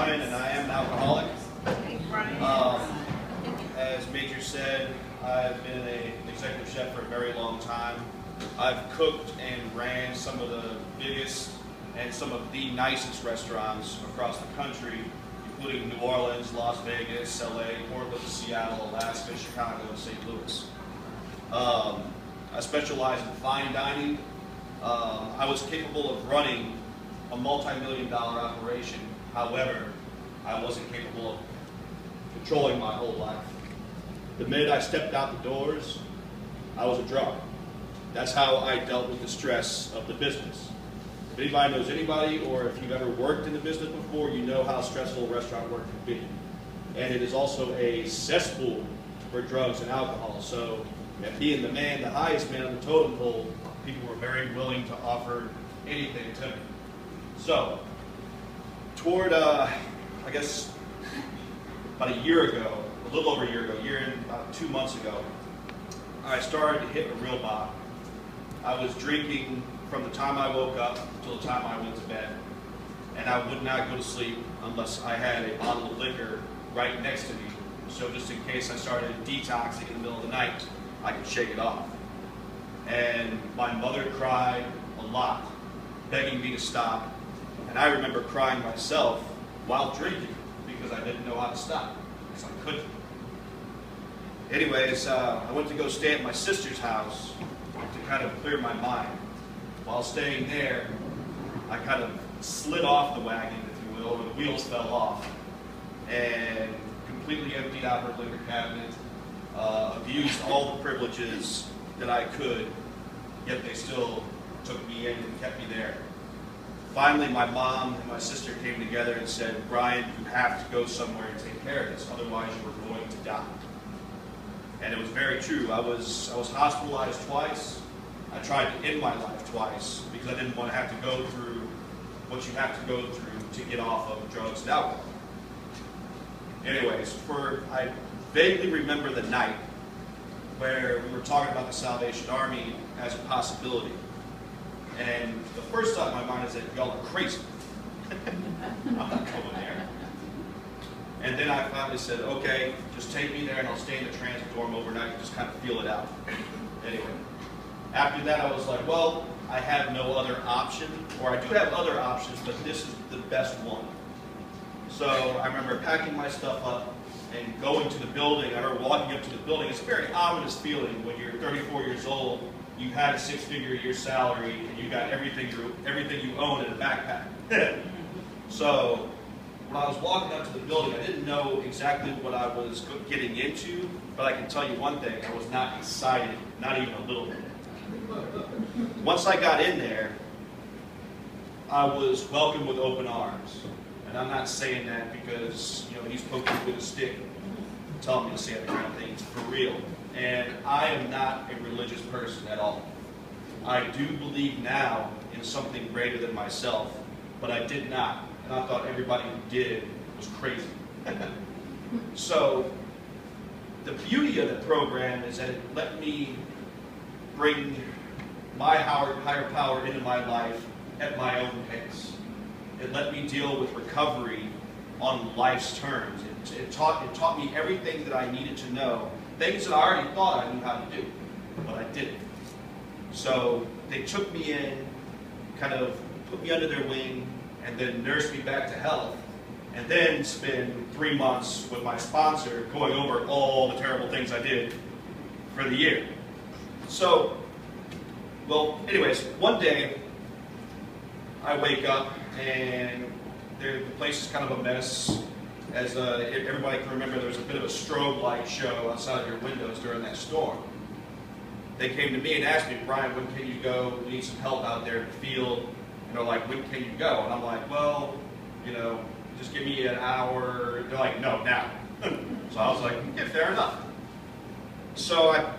Brian, and I am an alcoholic. As Major said, I've been an executive chef for a very long time. I've cooked and ran some of the biggest and some of the nicest restaurants across the country, including New Orleans, Las Vegas, LA, Portland, Seattle, Alaska, Chicago, and St. Louis. I specialize in fine dining. I was capable of running a multi-million-dollar operation. However, I wasn't capable of controlling my whole life. The minute I stepped out the doors, I was a drug. That's how I dealt with the stress of the business. If anybody knows anybody, or if you've ever worked in the business before, you know how stressful restaurant work can be. And it is also a cesspool for drugs and alcohol. So, and being the man, the highest man on the totem pole, people were very willing to offer anything to me. So, toward, I guess, about a year ago, a little over a year ago, about 2 months ago, I started to hit a real bottom. I was drinking from the time I woke up until the time I went to bed. And I would not go to sleep unless I had a bottle of liquor right next to me. So just in case I started detoxing in the middle of the night, I could shake it off. And my mother cried a lot, begging me to stop. And I remember crying myself while drinking because I didn't know how to stop, because I couldn't. Anyways, I went to go stay at my sister's house to kind of clear my mind. While staying there, I kind of slid off the wagon, if you will, and the wheels fell off, and completely emptied out her liquor cabinet, abused all the privileges that I could, yet they still took me in and kept me there. Finally, my mom and my sister came together and said, Brian, you have to go somewhere and take care of this, otherwise you are going to die. And it was very true. I was hospitalized twice. I tried to end my life twice because I didn't want to have to go through what you have to go through to get off of drugs and alcohol. Anyways, I vaguely remember the night where we were talking about the Salvation Army as a possibility. And the first thought in my mind is that y'all are crazy. I'm not going there. And then I finally said, okay, just take me there and I'll stay in the transit dorm overnight and just kind of feel it out. Anyway, after that I was like, well, I have no other option, or I do have other options, but this is the best one. So I remember packing my stuff up and going to the building. I remember walking up to the building. It's a very ominous feeling when you're 34 years old, you had a six-figure a year salary, and you got everything you own in a backpack. So when I was walking up to the building, I didn't know exactly what I was getting into, but I can tell you one thing, I was not excited, not even a little bit. Once I got in there, I was welcomed with open arms. And I'm not saying that because, he's poking me with a stick, telling me to say other kind of things, for real. And I am not a religious person at all. I do believe now in something greater than myself, but I did not. And I thought everybody who did was crazy. So the beauty of the program is that it let me bring my higher power into my life at my own pace. It let me deal with recovery on life's terms. It taught me everything that I needed to know, things that I already thought I knew how to do, but I didn't. So they took me in, kind of put me under their wing, and then nursed me back to health, and then spend 3 months with my sponsor going over all the terrible things I did for the year. So, well, anyways, one day I wake up and the place is kind of a mess. As everybody can remember, there was a bit of a strobe light show outside of your windows during that storm. They came to me and asked me, Brian, when can you go? We need some help out there in the field. And they're like, when can you go? And I'm like, well, just give me an hour. They're like, no, now. So I was like, yeah, fair enough. So I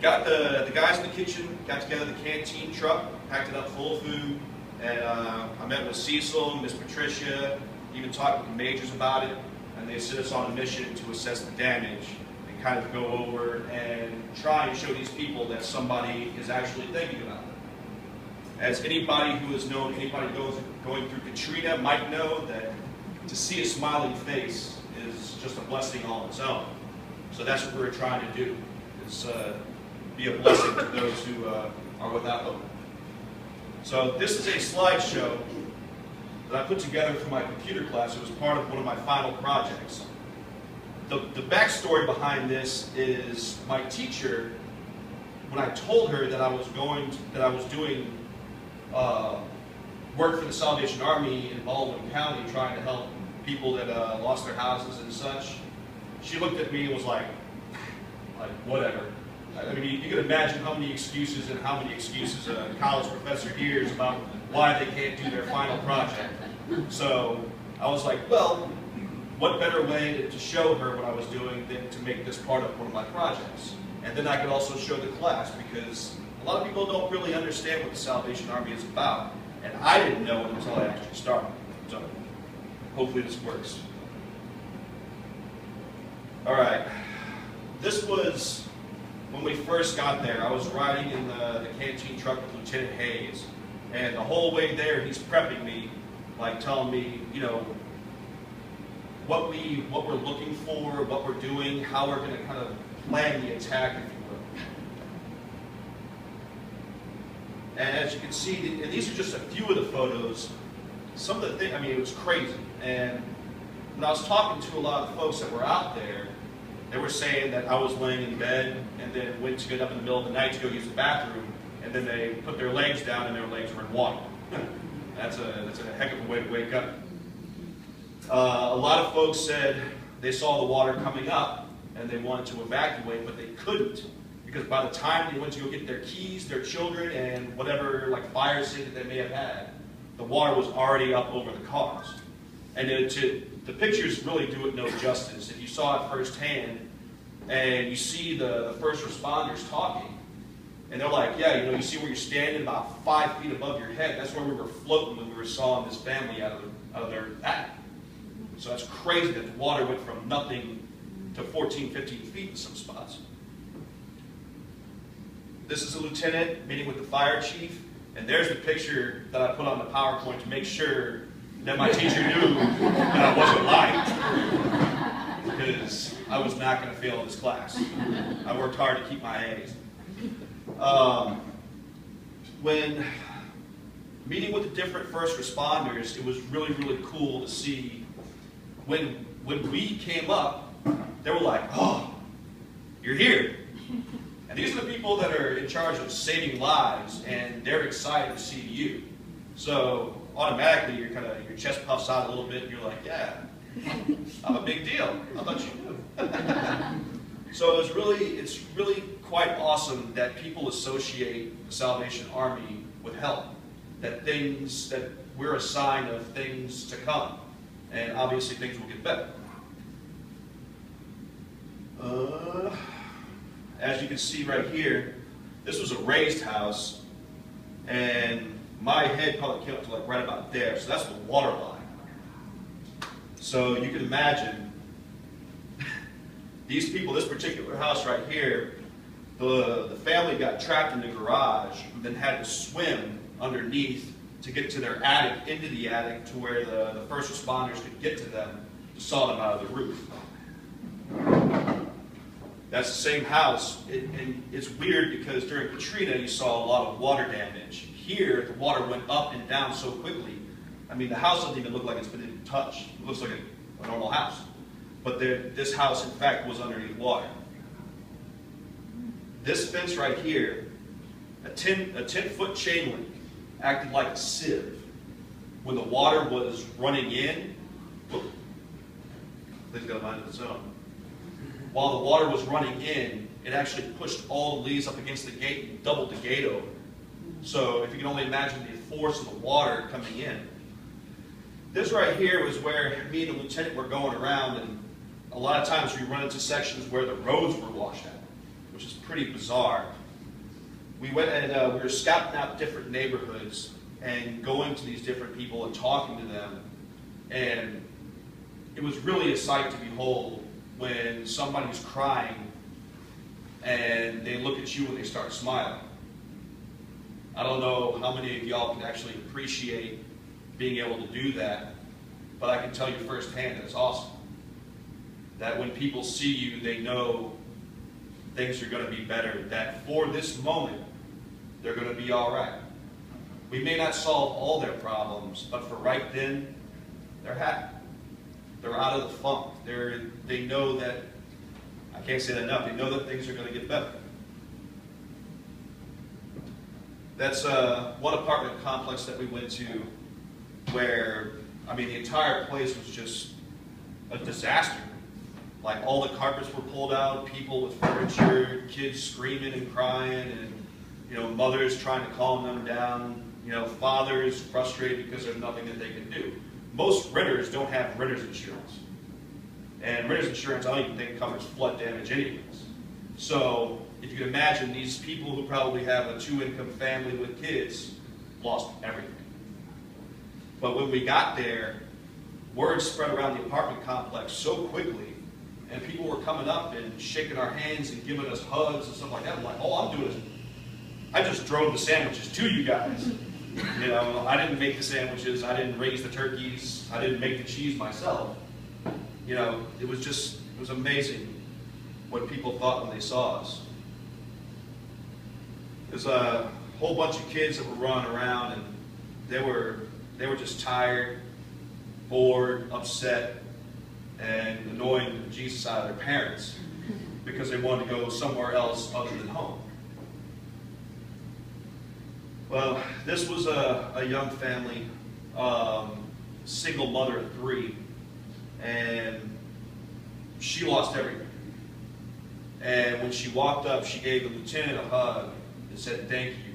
got the guys in the kitchen, got together the canteen truck, packed it up full of food, and I met with Cecil, Miss Patricia, even talked with the majors about it, and they sent us on a mission to assess the damage and kind of go over and try and show these people that somebody is actually thinking about them. As anybody who has known anybody going through Katrina might know, that to see a smiling face is just a blessing all on its own. So that's what we're trying to do, is be a blessing to those who are without hope. So this is a slideshow that I put together for my computer class. It was part of one of my final projects. The backstory behind this is my teacher, when I told her that I was doing work for the Salvation Army in Baldwin County, trying to help people that lost their houses and such, she looked at me and was like whatever. I mean, you can imagine how many excuses a college professor hears about why they can't do their final project. So I was like, well, what better way to show her what I was doing than to make this part of one of my projects? And then I could also show the class, because a lot of people don't really understand what the Salvation Army is about. And I didn't know it until I actually started. So hopefully this works. All right. This was when we first got there. I was riding in the canteen truck with Lieutenant Hayes. And the whole way there, he's prepping me, like telling me, you know, what we're looking for, what we're doing, how we're going to kind of plan the attack, if you will. And as you can see, and these are just a few of the photos. Some of the things, I mean, it was crazy. And when I was talking to a lot of the folks that were out there, they were saying that I was laying in bed and then went to get up in the middle of the night to go use the bathroom, and then they put their legs down and their legs were in water. That's a heck of a way to wake up. A lot of folks said they saw the water coming up and they wanted to evacuate, but they couldn't, because by the time they went to go get their keys, their children, and whatever like fire escape that they may have had, the water was already up over the cars. And the pictures really do it no justice. If you saw it firsthand and you see the first responders talking, and they're like, yeah, you know, you see where you're standing about 5 feet above your head. That's where we were floating when we were sawing this family out of their attic. So that's crazy that the water went from nothing to 14, 15 feet in some spots. This is a lieutenant meeting with the fire chief, and there's the picture that I put on the PowerPoint to make sure that my teacher knew that I wasn't lying, because I was not going to fail in this class. I worked hard to keep my A's. When meeting with the different first responders, it was really, really cool to see when we came up, they were like, oh, you're here. And these are the people that are in charge of saving lives, and they're excited to see you. So automatically your chest puffs out a little bit, and you're like, yeah, I'm a big deal. I thought you knew. So it's really quite awesome that people associate the Salvation Army with help, that we're a sign of things to come, and obviously things will get better. As you can see right here, this was a raised house, and my head probably came up to like right about there, so that's the water line. So you can imagine, these people, this particular house right here, the family got trapped in the garage and then had to swim underneath to get to their attic, into the attic, to where the first responders could get to them to saw them out of the roof. That's the same house, and it's weird because during Katrina you saw a lot of water damage. Here, the water went up and down so quickly. I mean, the house doesn't even look like it's been touched. It looks like a normal house. But this house, in fact, was underneath water. This fence right here, a 10-foot chain link, acted like a sieve. When the water was running in, whoop, things got a mind of its own. While the water was running in, it actually pushed all the leaves up against the gate and doubled the gate open. So if you can only imagine the force of the water coming in. This right here was where me and the lieutenant were going around, and a lot of times we run into sections where the roads were washed out, which is pretty bizarre. We went and we were scouting out different neighborhoods and going to these different people and talking to them, and it was really a sight to behold when somebody's crying and they look at you and they start smiling. I don't know how many of y'all can actually appreciate being able to do that, but I can tell you firsthand that it's awesome. That when people see you, they know things are going to be better, that for this moment, they're going to be all right. We may not solve all their problems, but for right then, they're happy. They're out of the funk. They know that, I can't say that enough, they know that things are going to get better. That's one apartment complex that we went to where, I mean, the entire place was just a disaster. Like, all the carpets were pulled out, people with furniture, kids screaming and crying, and mothers trying to calm them down, fathers frustrated because there's nothing that they can do. Most renters don't have renter's insurance. And renter's insurance, I don't even think covers flood damage anyways. So if you can imagine, these people who probably have a 2-income family with kids lost everything. But when we got there, word spread around the apartment complex so quickly, and people were coming up and shaking our hands and giving us hugs and stuff like that. I'm like, all I'm doing is, I just drove the sandwiches to you guys. I didn't make the sandwiches, I didn't raise the turkeys, I didn't make the cheese myself. It was amazing what people thought when they saw us. There's a whole bunch of kids that were running around, and they were just tired, bored, upset, and annoying the Jesus out of their parents because they wanted to go somewhere else other than home. Well, this was a young family, single mother of 3, and she lost everything. And when she walked up, she gave the lieutenant a hug and said, "Thank you.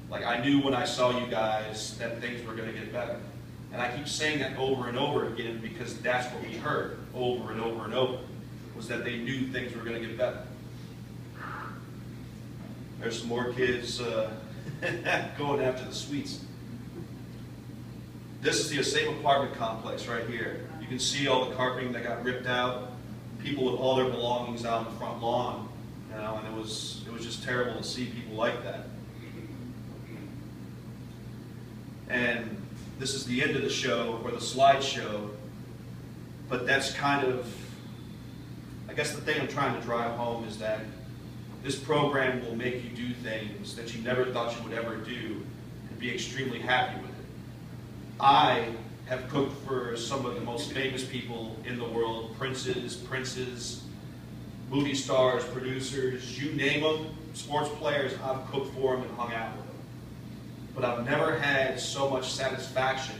Like, I knew when I saw you guys that things were going to get better." And I keep saying that over and over again because that's what we heard over and over and over, was that they knew things were going to get better. There's some more kids going after the sweets. This is the same apartment complex right here. You can see all the carpeting that got ripped out, people with all their belongings out on the front lawn, and it was just terrible to see people like that. And this is the end of the show, or the slideshow, but that's kind of, I guess the thing I'm trying to drive home is that this program will make you do things that you never thought you would ever do and be extremely happy with it. I have cooked for some of the most famous people in the world, princes, movie stars, producers, you name them, sports players. I've cooked for them and hung out with them. But I've never had so much satisfaction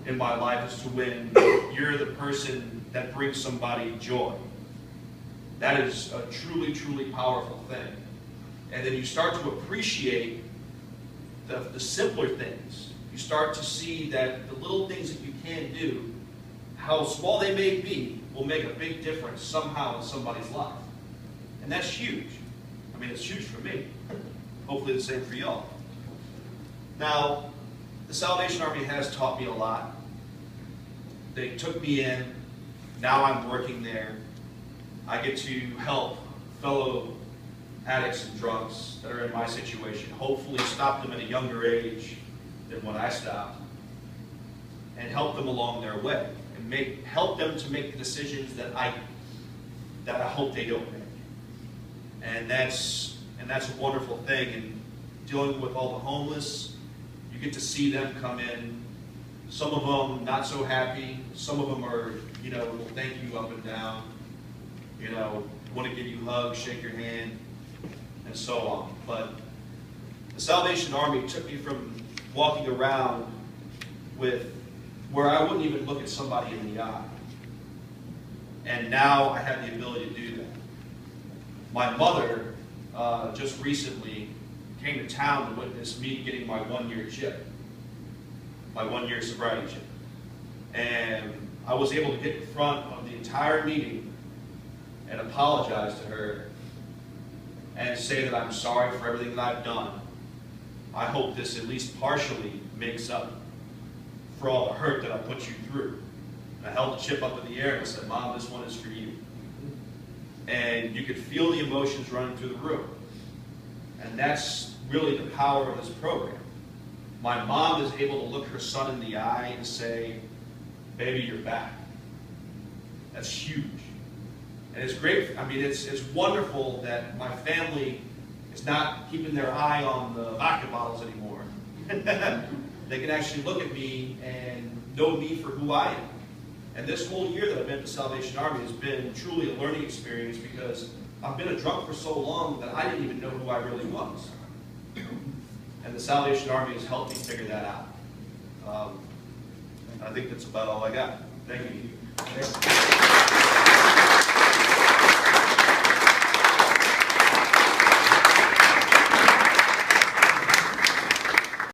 in my life as to when you're the person that brings somebody joy. That is a truly, truly powerful thing. And then you start to appreciate the simpler things. You start to see that the little things that you can do, how small they may be, will make a big difference somehow in somebody's life. And that's huge. I mean, it's huge for me. Hopefully the same for y'all. Now, the Salvation Army has taught me a lot. They took me in. Now I'm working there. I get to help fellow addicts and drunks that are in my situation, hopefully stop them at a younger age than when I stopped, and help them along their way, and help them to make the decisions that I hope they don't make. And that's a wonderful thing. And dealing with all the homeless, you get to see them come in. Some of them not so happy. Some of them are, will thank you up and down. Want to give you hugs, shake your hand, and so on. But the Salvation Army took me from walking around with where I wouldn't even look at somebody in the eye. And now I have the ability to do that. My mother just recently came to town to witness me getting my 1-year chip, my 1-year sobriety chip. And I was able to get in front of the entire meeting and apologize to her and say that I'm sorry for everything that I've done. I hope this at least partially makes up for all the hurt that I put you through. And I held the chip up in the air and I said, "Mom, this one is for you." And you could feel the emotions running through the room. And that's really the power of this program. My mom is able to look her son in the eye and say, baby, you're back. That's huge. And it's great. I mean, it's wonderful that my family is not keeping their eye on the vodka bottles anymore. They can actually look at me and know me for who I am. And this whole year that I've been at the Salvation Army has been truly a learning experience, because I've been a drunk for so long that I didn't even know who I really was. And the Salvation Army has helped me figure that out. I think that's about all I got. Thank you.